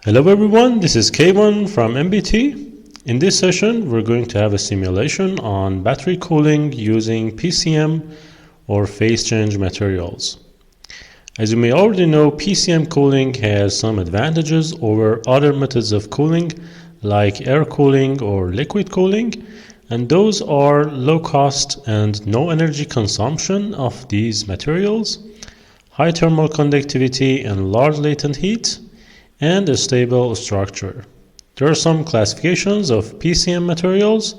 Hello everyone, this is K1 from MBT. In this session, we're going to have a simulation on battery cooling using PCM or phase change materials. As you may already know, PCM cooling has some advantages over other methods of cooling like air cooling or liquid cooling, and those are low cost and no energy consumption of these materials, high thermal conductivity and large latent heat, and a stable structure. There are some classifications of PCM materials.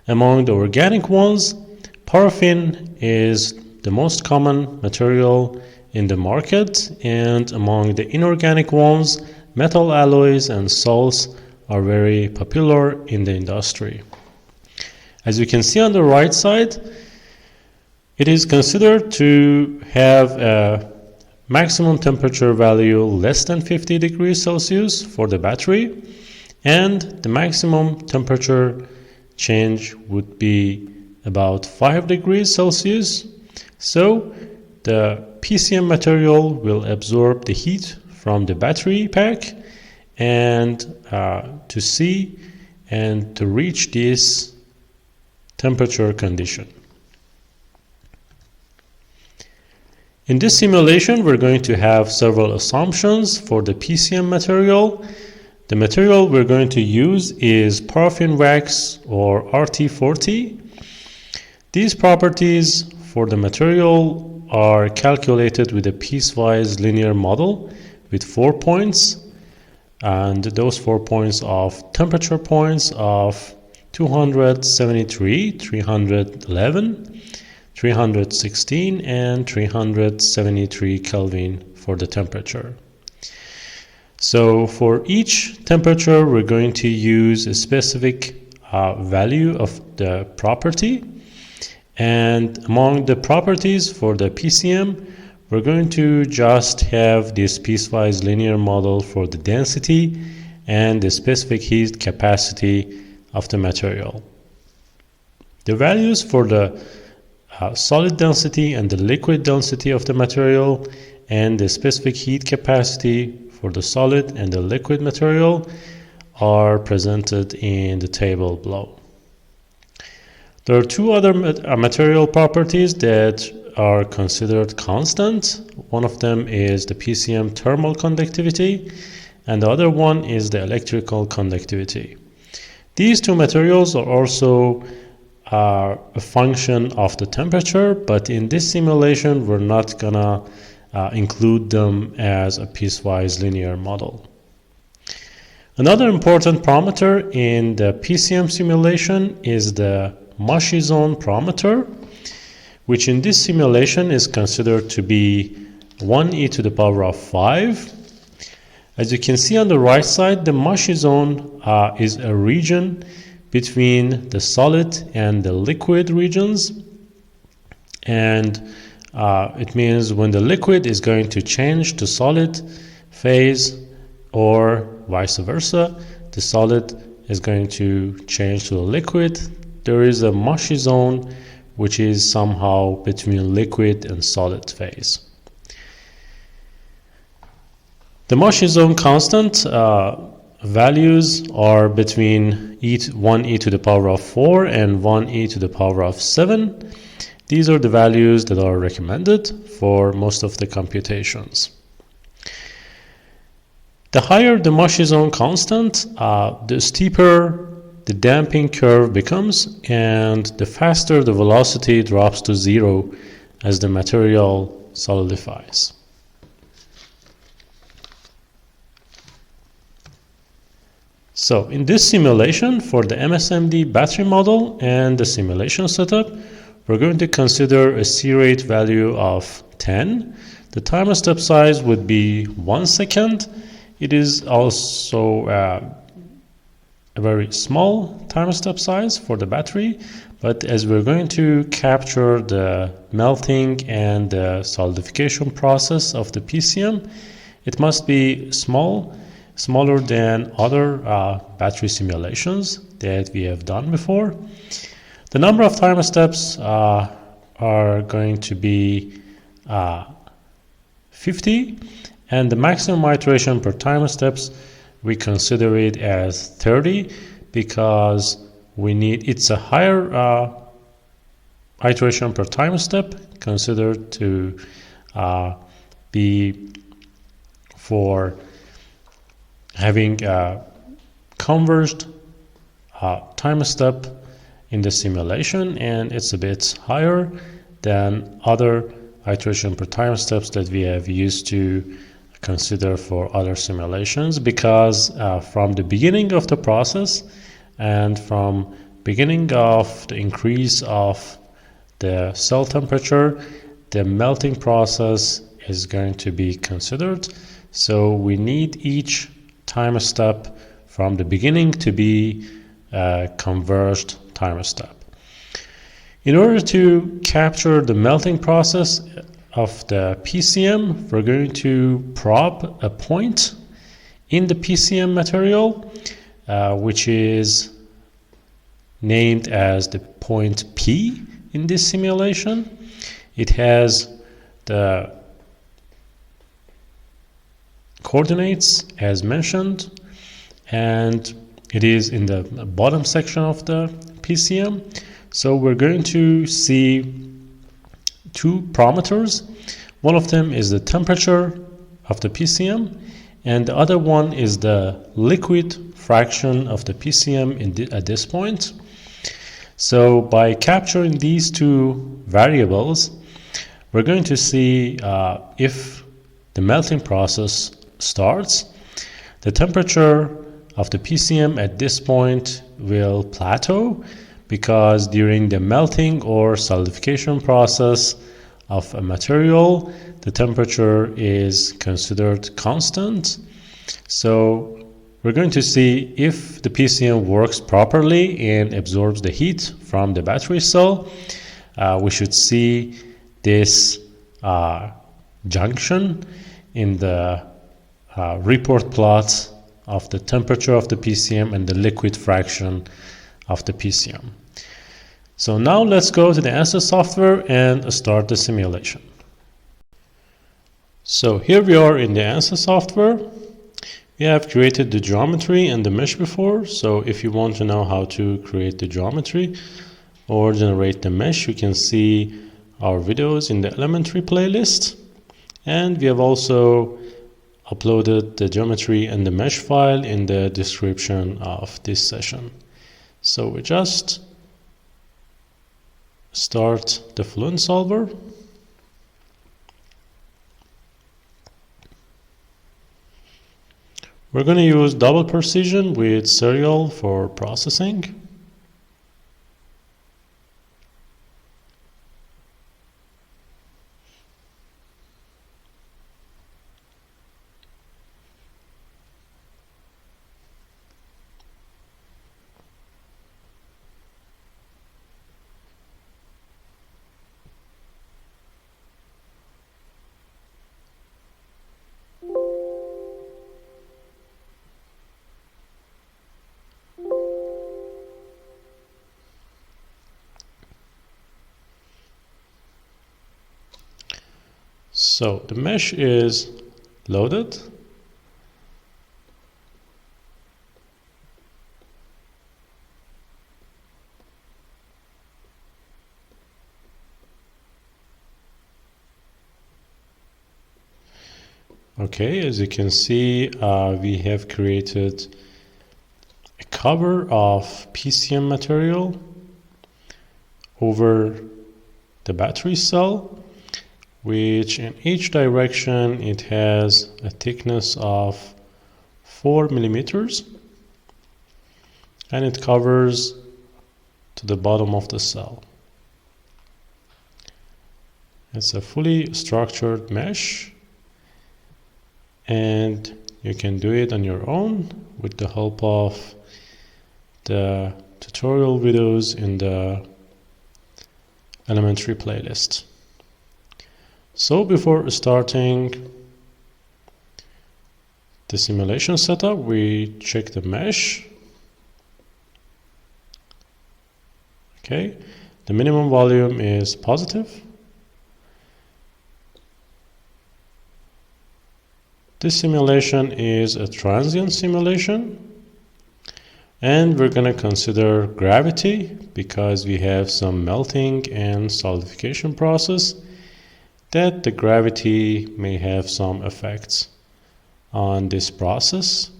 Among the organic ones, paraffin is the most common material in the market, and among the inorganic ones, metal alloys and salts are very popular in the industry. As you can see on the right side, it is considered to have a maximum temperature value less than 50 degrees Celsius for the battery, and the maximum temperature change would be about 5 degrees Celsius. So the PCM material will absorb the heat from the battery pack and to see and to reach this temperature condition. In this simulation, we're going to have several assumptions for the PCM material. The material we're going to use is paraffin wax or RT40. These properties for the material are calculated with a piecewise linear model with 4 points, and those 4 points of temperature points of 273, 311, 316 and 373 Kelvin for the temperature. So for each temperature, we're going to use a specific value of the property. And among the properties for the PCM, we're going to just have this piecewise linear model for the density and the specific heat capacity of the material. The values for the solid density and the liquid density of the material and the specific heat capacity for the solid and the liquid material are presented in the table below. There are two other material properties that are considered constant. One of them is the PCM thermal conductivity, and the other one is the electrical conductivity. These two materials are also a function of the temperature, but in this simulation we're not gonna include them as a piecewise linear model. Another important parameter in the PCM simulation is the mushy zone parameter, which in this simulation is considered to be 1e to the power of 5. As you can see on the right side, the mushy zone is a region between the solid and the liquid regions, and it means when the liquid is going to change to solid phase or vice versa, the solid is going to change to the liquid. There is a mushy zone which is somehow between liquid and solid phase. The mushy zone constant values are between 1e to the power of 4 and 1e to the power of 7. These are the values that are recommended for most of the computations. The higher the mushy zone constant, the steeper the damping curve becomes, and the faster the velocity drops to 0 as the material solidifies. So in this simulation for the MSMD battery model and the simulation setup, we're going to consider a C rate value of 10. The timer step size would be 1 second. It is also a very small timer step size for the battery, but as we're going to capture the melting and the solidification process of the PCM, it must be smaller than other battery simulations that we have done before. The number of timer steps are going to be 50, And the maximum iteration per time steps, we consider it as 30 because it's a higher iteration per time step considered to be for having a converged time step in the simulation, and it's a bit higher than other iteration per time steps that we have used to consider for other simulations, because from the beginning of the process and from beginning of the increase of the cell temperature, the melting process is going to be considered. So we need each time step from the beginning to be a converged time step. In order to capture the melting process of the PCM, we're going to probe a point in the PCM material, which is named as the point P in this simulation. It has the coordinates as mentioned, and it is in the bottom section of the PCM. So we're going to see two parameters. One of them is the temperature of the PCM, and the other one is the liquid fraction of the PCM at this point. So by capturing these two variables, we're going to see if the melting process starts. The temperature of the PCM at this point will plateau, because during the melting or solidification process of a material, the temperature is considered constant. So we're going to see if the PCM works properly and absorbs the heat from the battery cell. We should see this junction in the report plot of the temperature of the PCM and the liquid fraction of the PCM. So now let's go to the Ansys software and start the simulation. So here we are in the Ansys software. We have created the geometry and the mesh before, so if you want to know how to create the geometry or generate the mesh, you can see our videos in the elementary playlist. And we have also uploaded the geometry and the mesh file in the description of this session. So we just start the Fluent Solver. We're going to use double precision with serial for processing. So the mesh is loaded. Okay, as you can see, we have created a cover of PCM material over the battery cell, which in each direction it has a thickness of 4 millimeters, and it covers to the bottom of the cell. It's a fully structured mesh, and you can do it on your own with the help of the tutorial videos in the elementary playlist. So before starting the simulation setup, we check the mesh. Okay, the minimum volume is positive. This simulation is a transient simulation, and we're going to consider gravity because we have some melting and solidification process that the gravity may have some effects on this process.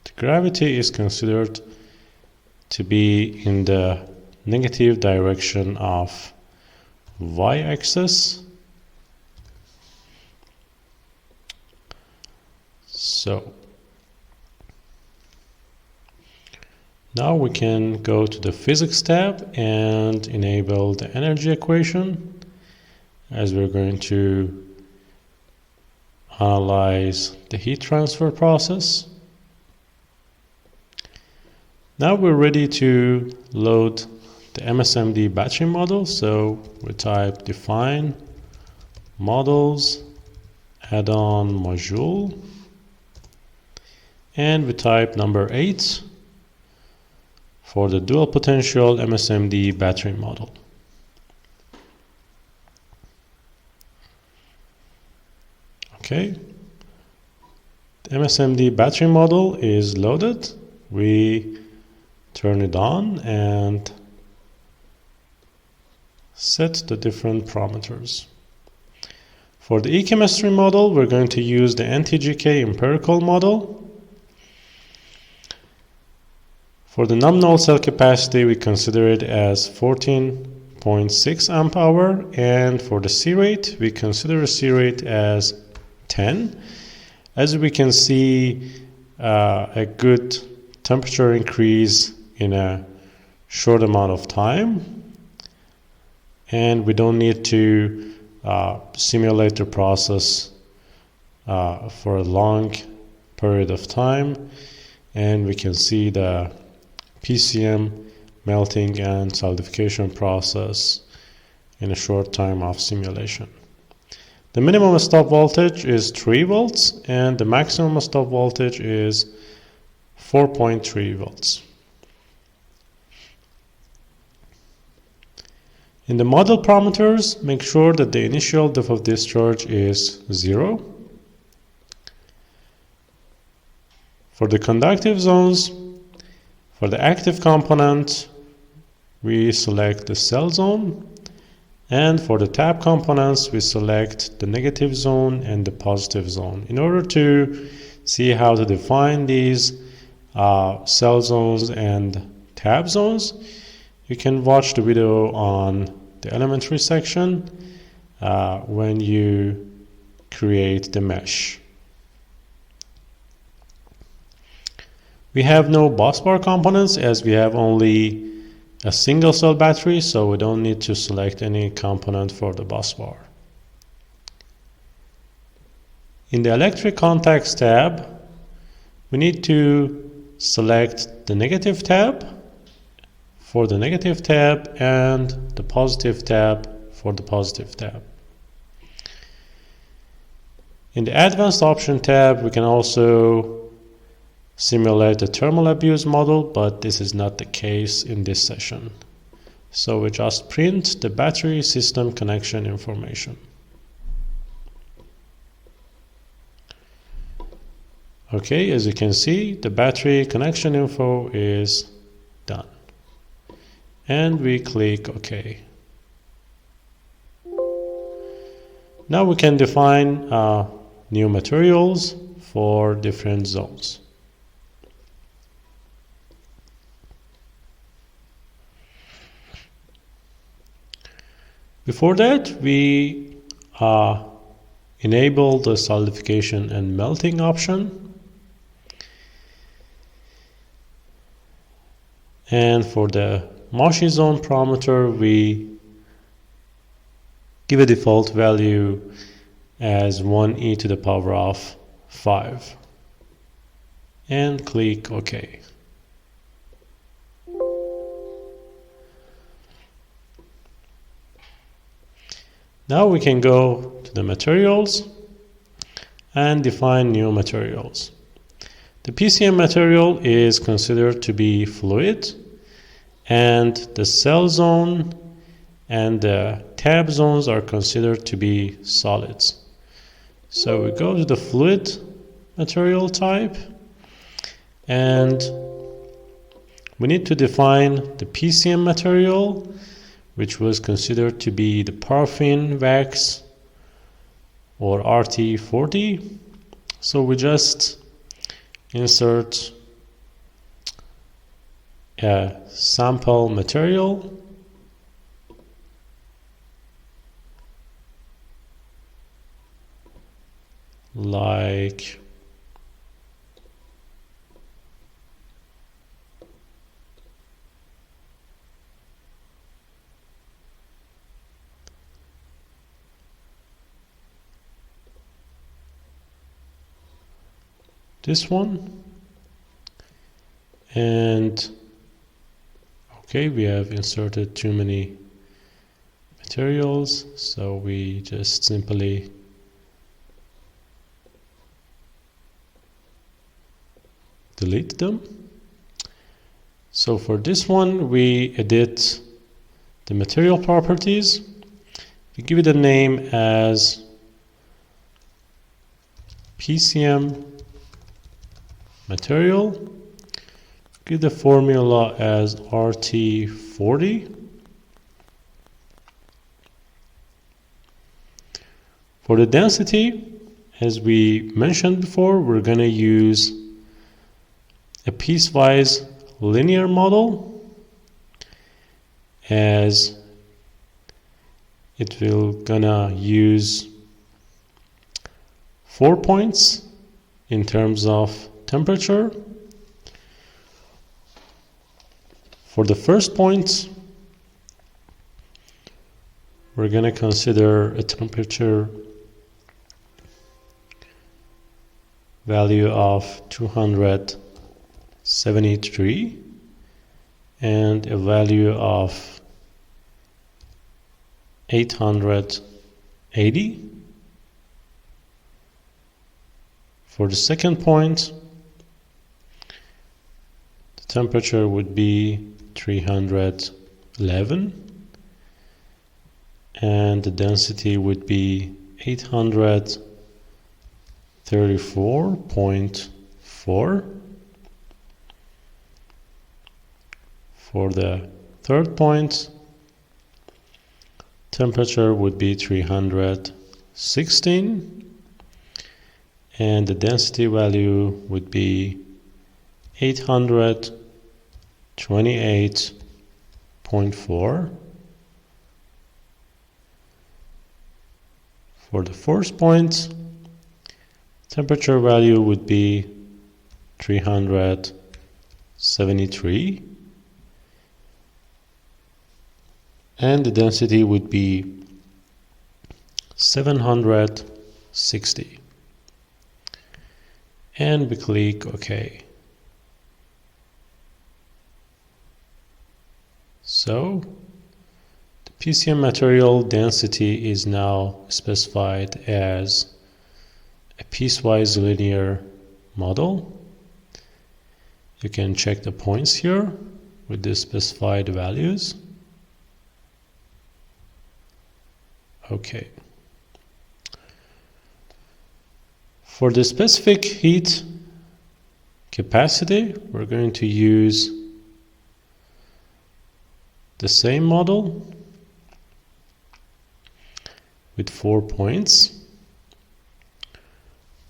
The gravity is considered to be in the negative direction of y-axis. So now we can go to the physics tab and enable the energy equation, as we're going to analyze the heat transfer process. Now we're ready to load the MSMD battery model, so we type define models add-on module, and we type number 8 for the dual potential MSMD battery model. Okay, the MSMD battery model is loaded. We turn it on and set the different parameters. For the e-chemistry model, we're going to use the NTGK empirical model. For the nominal cell capacity, we consider it as 14.6 amp hour, and for the C rate, we consider a C rate as 10. As we can see, a good temperature increase in a short amount of time, and we don't need to simulate the process for a long period of time, and we can see the PCM melting and solidification process in a short time of simulation. The minimum stop voltage is 3 volts and the maximum stop voltage is 4.3 volts. In the model parameters, make sure that the initial depth of discharge is 0. For the conductive zones, for the active component, we select the cell zone, and for the tab components, we select the negative zone and the positive zone. In order to see how to define these cell zones and tab zones, you can watch the video on the elementary section when you create the mesh. We have no bus bar components as we have only a single cell battery, so we don't need to select any component for the bus bar. In the electric contacts tab, we need to select the negative tab for the negative tab and the positive tab for the positive tab. In the advanced option tab, we can also simulate the thermal abuse model, but this is not the case in this session. So we just print the battery system connection information. Okay, as you can see, the battery connection info is done. And we click OK. Now we can define new materials for different zones. Before that, we enable the solidification and melting option. And for the Moshe zone parameter, we give a default value as 1e to the power of 5. And click OK. Now we can go to the materials and define new materials. The PCM material is considered to be fluid, and the cell zone and the tab zones are considered to be solids. So we go to the fluid material type, and we need to define the PCM material, which was considered to be the paraffin wax or RT40. So we just insert a sample material like this one. And okay, we have inserted too many materials, so we just simply delete them. So for this one, we edit the material properties. We give it a name as PCM material. Give the formula as RT40. For the density, as we mentioned before, we're going to use a piecewise linear model, as it will gonna use 4 points in terms of temperature. For the first point, we're gonna consider a temperature value of 273 and a value of 880. For the second point, the temperature would be 311 and the density would be 834.4. For the third point, temperature would be 316 and the density value would be 828.4. For the fourth point, temperature value would be 373 and the density would be 760. And we click OK. So the PCM material density is now specified as a piecewise linear model. You can check the points here with the specified values. Okay. For the specific heat capacity, we're going to use the same model with 4 points.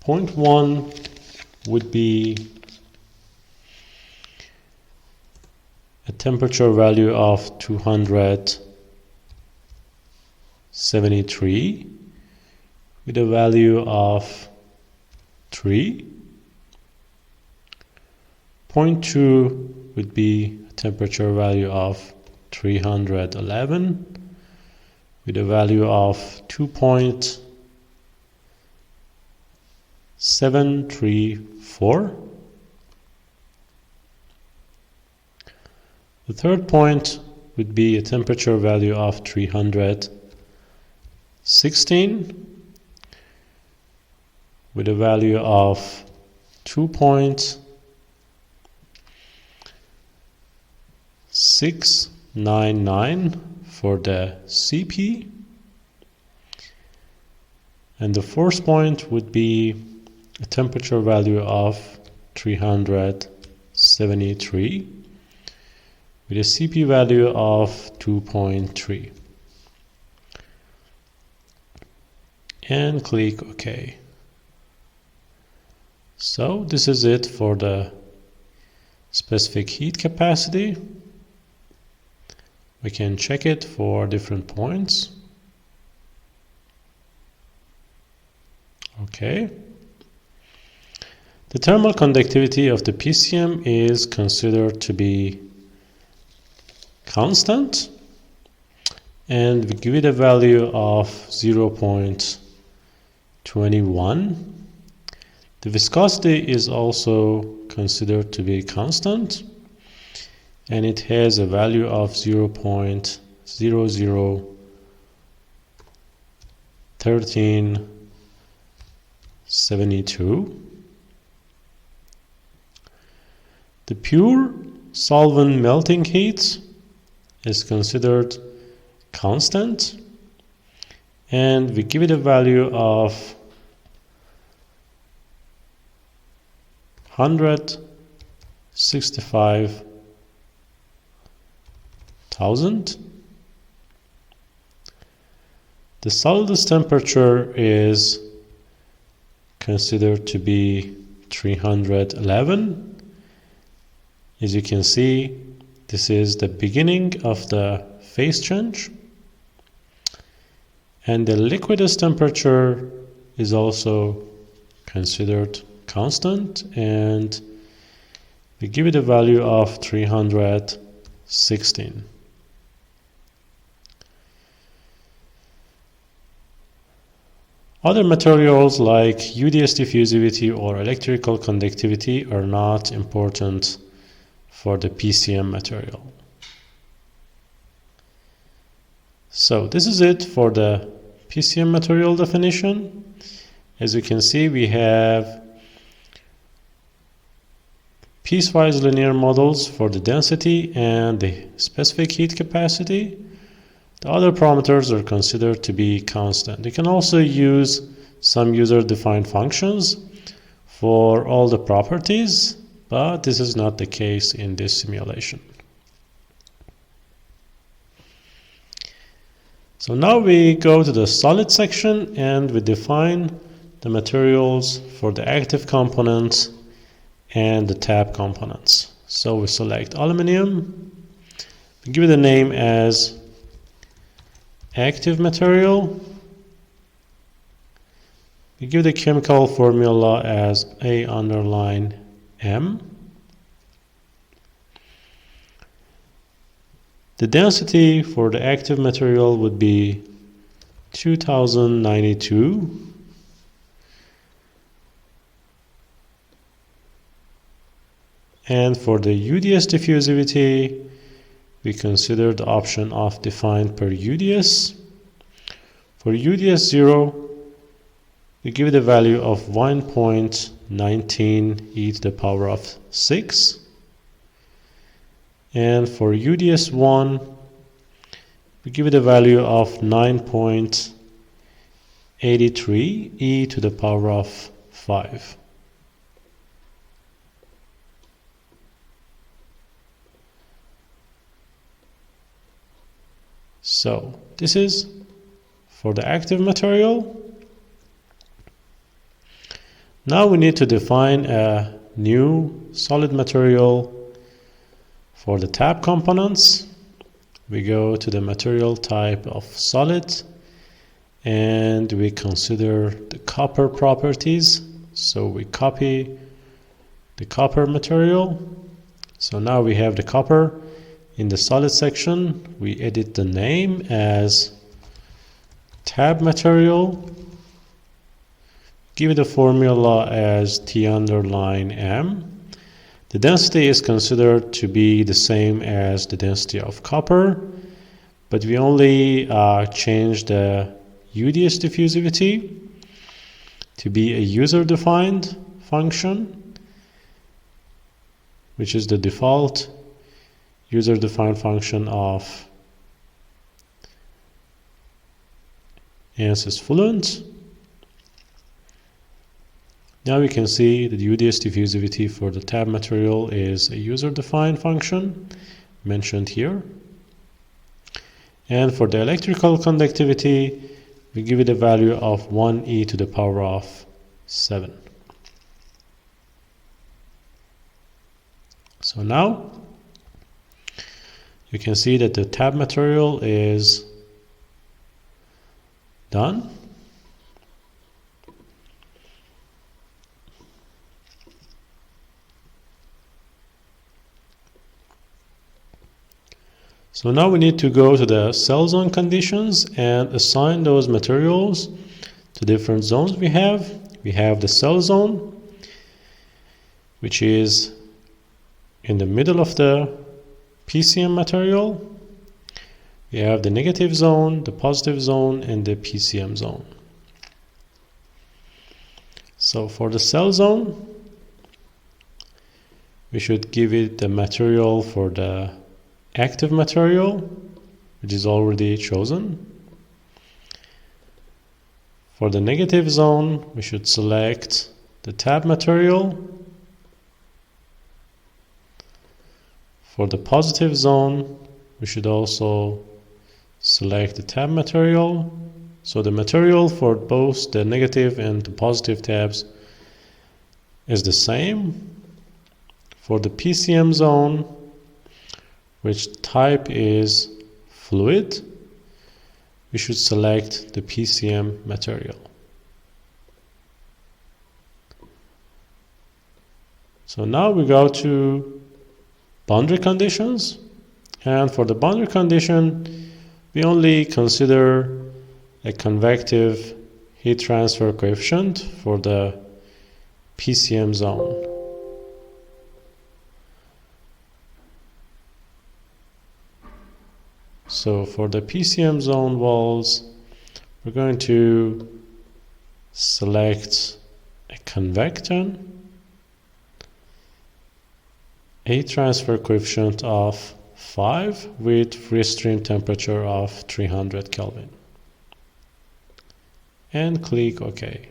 Point 1 would be a temperature value of 273 with a value of 3. Point 2 would be a temperature value of 311 with a value of 2.734. The third point would be a temperature value of 316 with a value of 2.699 for the CP. And the fourth point would be a temperature value of 373 with a CP value of 2.3 and click OK. So this is it for the specific heat capacity. We can check it for different points. Okay. The thermal conductivity of the PCM is considered to be constant, and we give it a value of 0.21. The viscosity is also considered to be constant, and it has a value of 0.001372. The pure solvent melting heat is considered constant, and we give it a value of 165,000. The solidus temperature is considered to be 311. As you can see, this is the beginning of the phase change, and the liquidus temperature is also considered constant, and we give it a value of 316. Other materials like UDS diffusivity or electrical conductivity are not important for the PCM material. So this is it for the PCM material definition. As you can see, we have piecewise linear models for the density and the specific heat capacity. The other parameters are considered to be constant. You can also use some user-defined functions for all the properties, but this is not the case in this simulation. So now we go to the solid section and we define the materials for the active components and the tab components. So we select aluminum, we give it a name as active material, we give the chemical formula as A_M. The density for the active material would be 2092. And for the UDS diffusivity, we consider the option of defined per UDS. For UDS 0, we give it a value of 1.19 e to the power of 6. And for UDS 1, we give it a value of 9.83 e to the power of 5. So this is for the active material. Now we need to define a new solid material for the tab components. We go to the material type of solid and we consider the copper properties. So we copy the copper material. So now we have the copper. In the solid section, we edit the name as tab material, give it a formula as T_M. The density is considered to be the same as the density of copper, but we only change the UDS diffusivity to be a user-defined function, which is the default user-defined function of Ansys Fluent. Now we can see that UDS diffusivity for the tab material is a user-defined function mentioned here. And for the electrical conductivity, we give it a value of 1e to the power of 7. So now you can see that the tab material is done. So now we need to go to the cell zone conditions and assign those materials to different zones we have. We have the cell zone, which is in the middle of the PCM material. We have the negative zone, the positive zone, and the PCM zone. So for the cell zone, we should give it the material for the active material, which is already chosen. For the negative zone, we should select the tab material. For the positive zone, we should also select the tab material. So the material for both the negative and the positive tabs is the same. For the PCM zone, which type is fluid, we should select the PCM material. So now we go to boundary conditions, and for the boundary condition, we only consider a convective heat transfer coefficient for the PCM zone. So for the PCM zone walls, we're going to select a convection, a transfer coefficient of 5 with free stream temperature of 300 Kelvin. And click OK.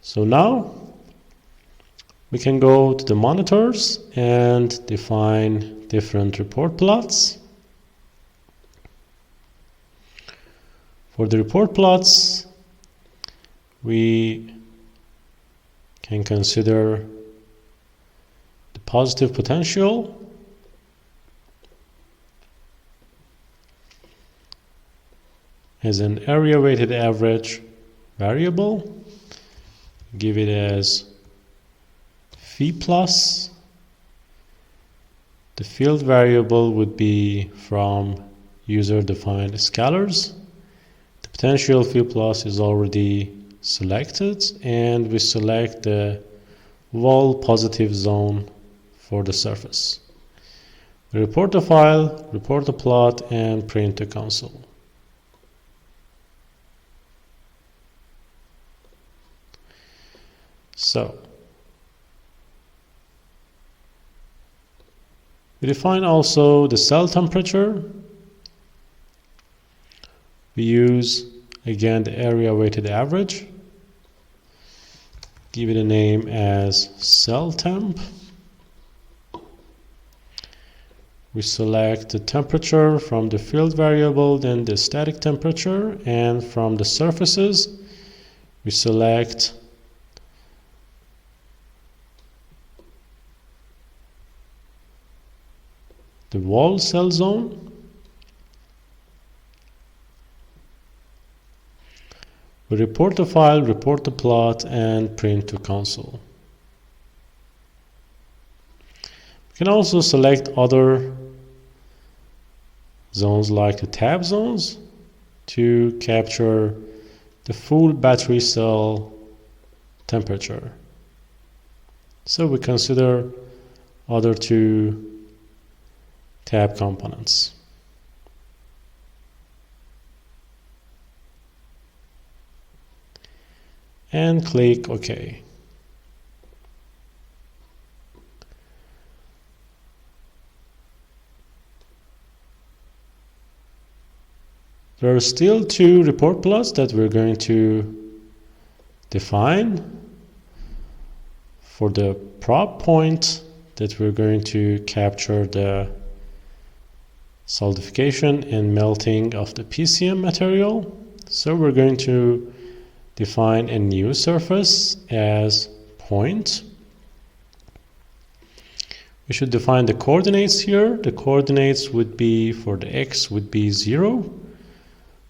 So now we can go to the monitors and define different report plots. For the report plots, we can consider the positive potential, as an area weighted average variable. Give it as phi plus. The field variable would be from user-defined scalars. The potential phi plus is already selected, and we select the wall positive zone for the surface. We report the file, report the plot, and print to console. So we define also the cell temperature. We use again the area weighted average. Give it a name as cell temp. We select the temperature from the field variable, then the static temperature, and from the surfaces we select the wall cell zone. We report the file, report the plot, and print to console. We can also select other zones like the tab zones to capture the full battery cell temperature. So we consider other two tab components. And click OK. There are still two report plots that we're going to define for the prop point that we're going to capture the solidification and melting of the PCM material. So we're going to define a new surface as point. We should define the coordinates here. The coordinates would be, for the x would be 0.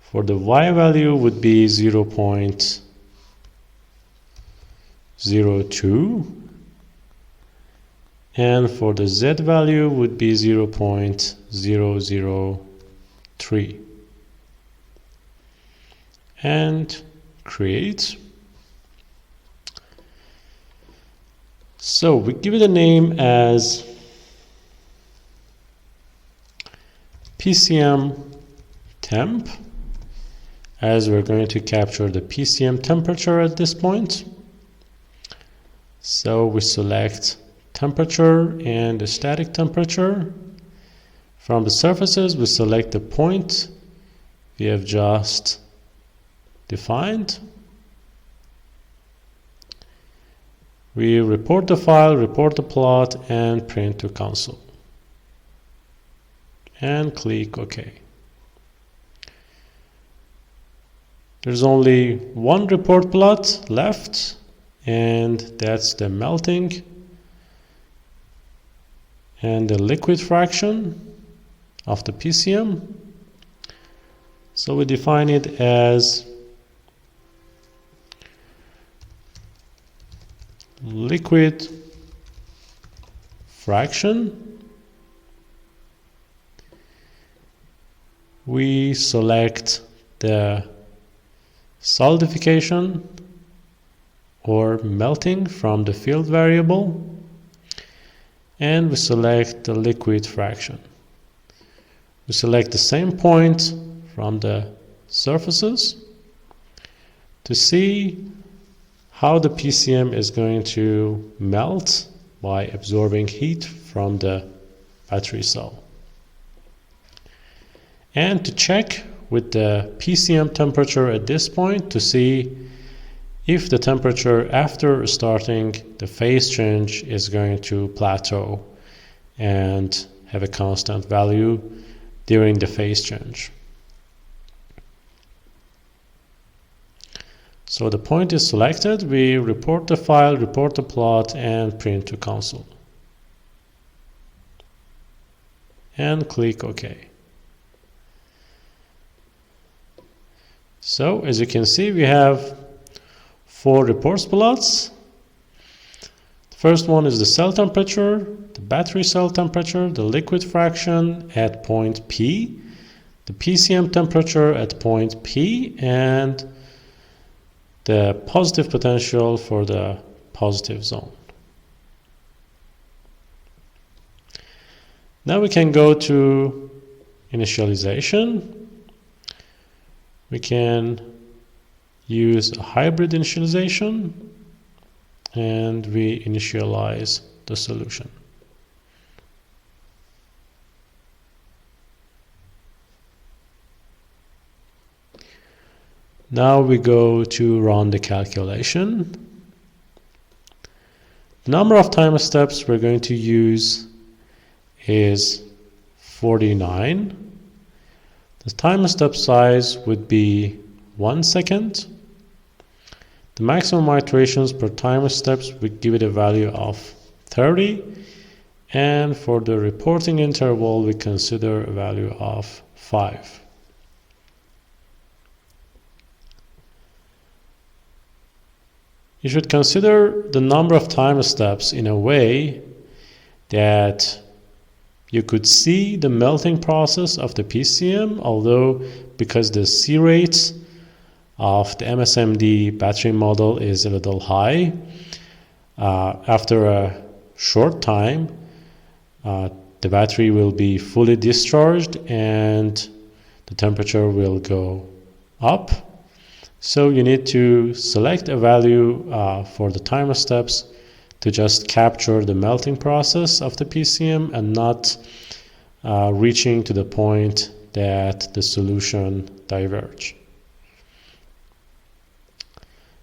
For the y value would be 0.02. And for the z value would be 0.003. And create. So we give it a name as PCM temp, as we're going to capture the PCM temperature at this point. So we select temperature and the static temperature. From the surfaces, we select the point we have just defined. We report the file, report the plot, and print to console. And click OK. There's only one report plot left, and that's the melting and the liquid fraction of the PCM. So we define it as liquid fraction. We select the solidification or melting from the field variable, and we select the liquid fraction. We select the same point from the surfaces to see how the PCM is going to melt by absorbing heat from the battery cell. And to check with the PCM temperature at this point to see if the temperature after starting the phase change is going to plateau and have a constant value during the phase change. So the point is selected, we report the file, report the plot, and print to console. And click OK. So as you can see, we have 4 report plots. The first one is the cell temperature, the battery cell temperature, the liquid fraction at point P, the PCM temperature at point P, and the positive potential for the positive zone. Now we can go to initialization. We can use a hybrid initialization, and we initialize the solution. Now we go to run the calculation. The number of time steps we're going to use is 49. The time step size would be 1 second. The maximum iterations per time steps would give it a value of 30. And for the reporting interval, we consider a value of 5. You should consider the number of time steps in a way that you could see the melting process of the PCM, although because the C rate of the MSMD battery model is a little high, after a short time, the battery will be fully discharged and the temperature will go up. So you need to select a value for the timer steps to just capture the melting process of the PCM and not reaching to the point that the solution diverge.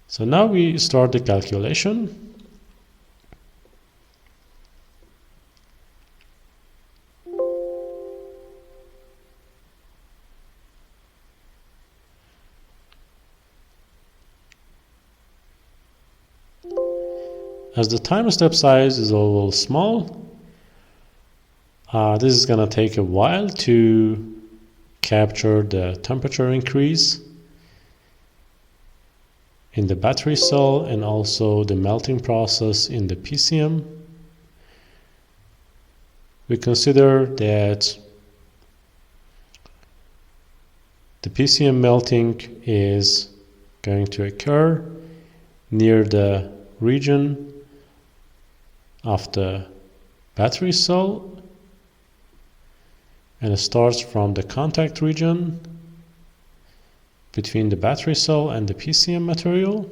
So now we start the calculation. As the time step size is a little small, this is going to take a while to capture the temperature increase in the battery cell and also the melting process in the PCM. We consider that the PCM melting is going to occur near the region of the battery cell, and it starts from the contact region between the battery cell and the PCM material.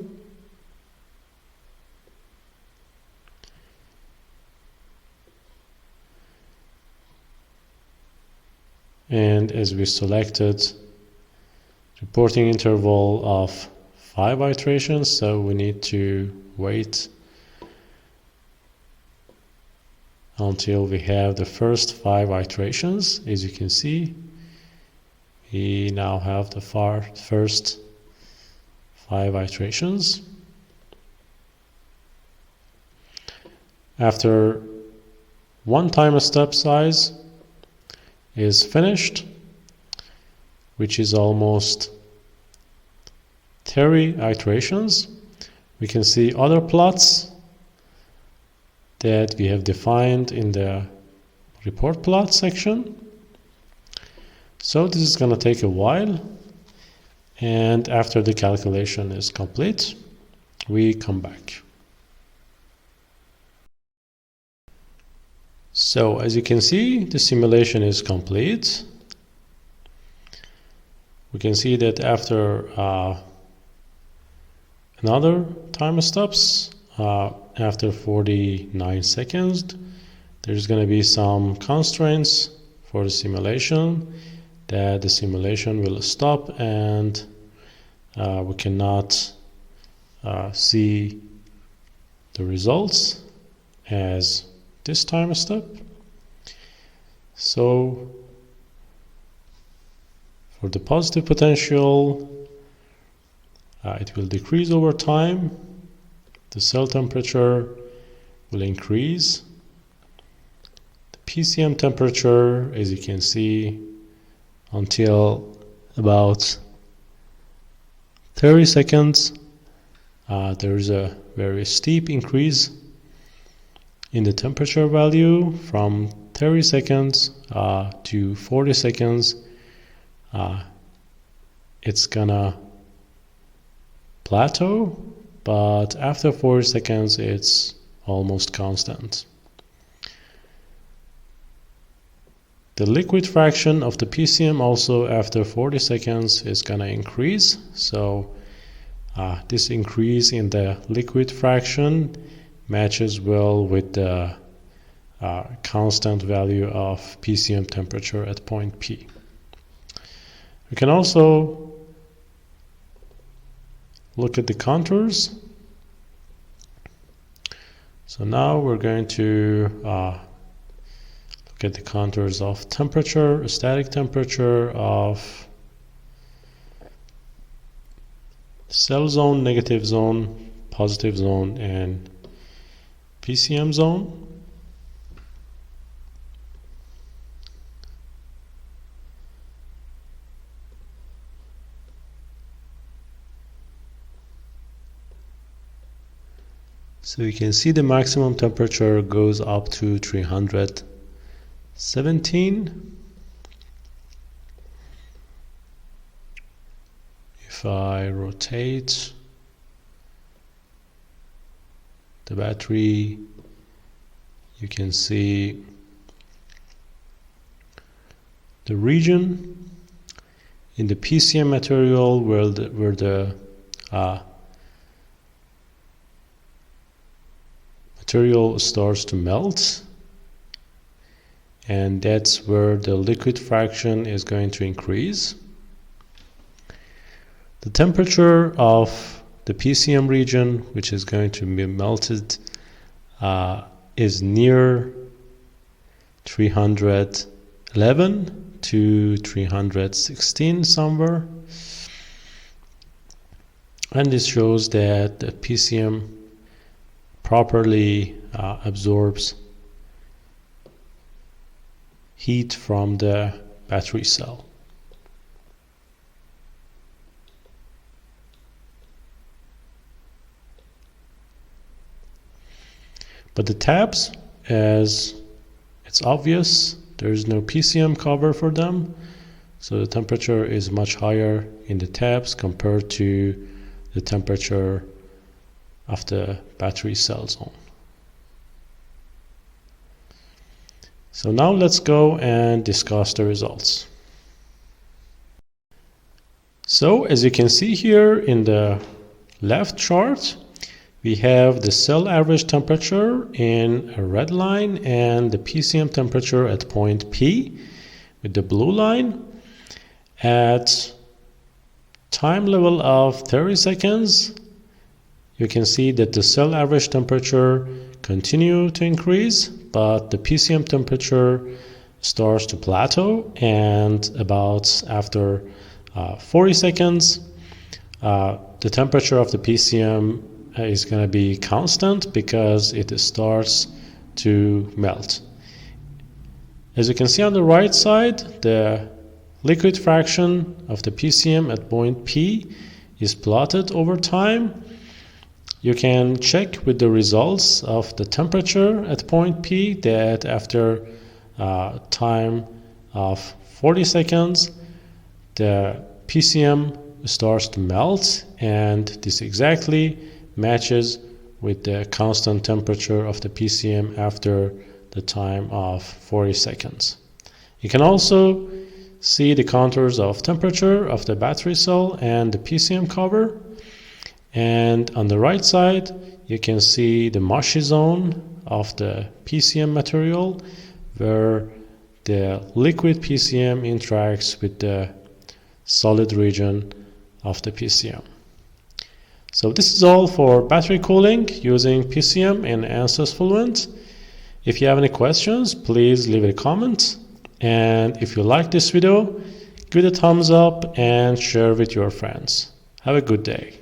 And as we selected reporting interval of 5 iterations, so we need to wait until we have the first 5 iterations. As you can see, we now have the first 5 iterations. After one time step size is finished, which is almost 30 iterations, we can see other plots that we have defined in the report plot section. So this is going to take a while, and after the calculation is complete, we come back. So as you can see, the simulation is complete. We can see that after another time steps, after 49 seconds, there's going to be some constraints for the simulation, that the simulation will stop and we cannot see the results as this time step. So for the positive potential, it will decrease over time. The cell temperature will increase. The PCM temperature, as you can see, until about 30 seconds, there is a very steep increase in the temperature value. From 30 seconds to 40 seconds, it's gonna plateau, but after 40 seconds it's almost constant. The liquid fraction of the PCM also after 40 seconds is gonna increase. So this increase in the liquid fraction matches well with the constant value of PCM temperature at point P. We can also look at the contours. So now we're going to look at the contours of temperature, static temperature of cell zone, negative zone, positive zone, and PCM zone. So you can see the maximum temperature goes up to 317. If I rotate the battery, you can see the region in the PCM material where the material starts to melt, and that's where the liquid fraction is going to increase. The temperature of the PCM region, which is going to be melted, is near 311 to 316 somewhere. And this shows that the PCM properly absorbs heat from the battery cell. But the tabs, as it's obvious, there is no PCM cover for them, so the temperature is much higher in the tabs compared to the temperature of the battery cell zone. So now let's go and discuss the results. So as you can see here in the left chart, we have the cell average temperature in a red line and the PCM temperature at point P with the blue line. At time level of 30 seconds, you can see that the cell average temperature continues to increase, but the PCM temperature starts to plateau, and about after 40 seconds, the temperature of the PCM is going to be constant because it starts to melt. As you can see on the right side, the liquid fraction of the PCM at point P is plotted over time. You can check with the results of the temperature at point P that after time of 40 seconds, the PCM starts to melt, and this exactly matches with the constant temperature of the PCM after the time of 40 seconds. You can also see the contours of temperature of the battery cell and the PCM cover. And on the right side, you can see the mushy zone of the PCM material where the liquid PCM interacts with the solid region of the PCM. So this is all for battery cooling using PCM in Ansys Fluent. If you have any questions, please leave a comment. And if you like this video, give it a thumbs up and share with your friends. Have a good day.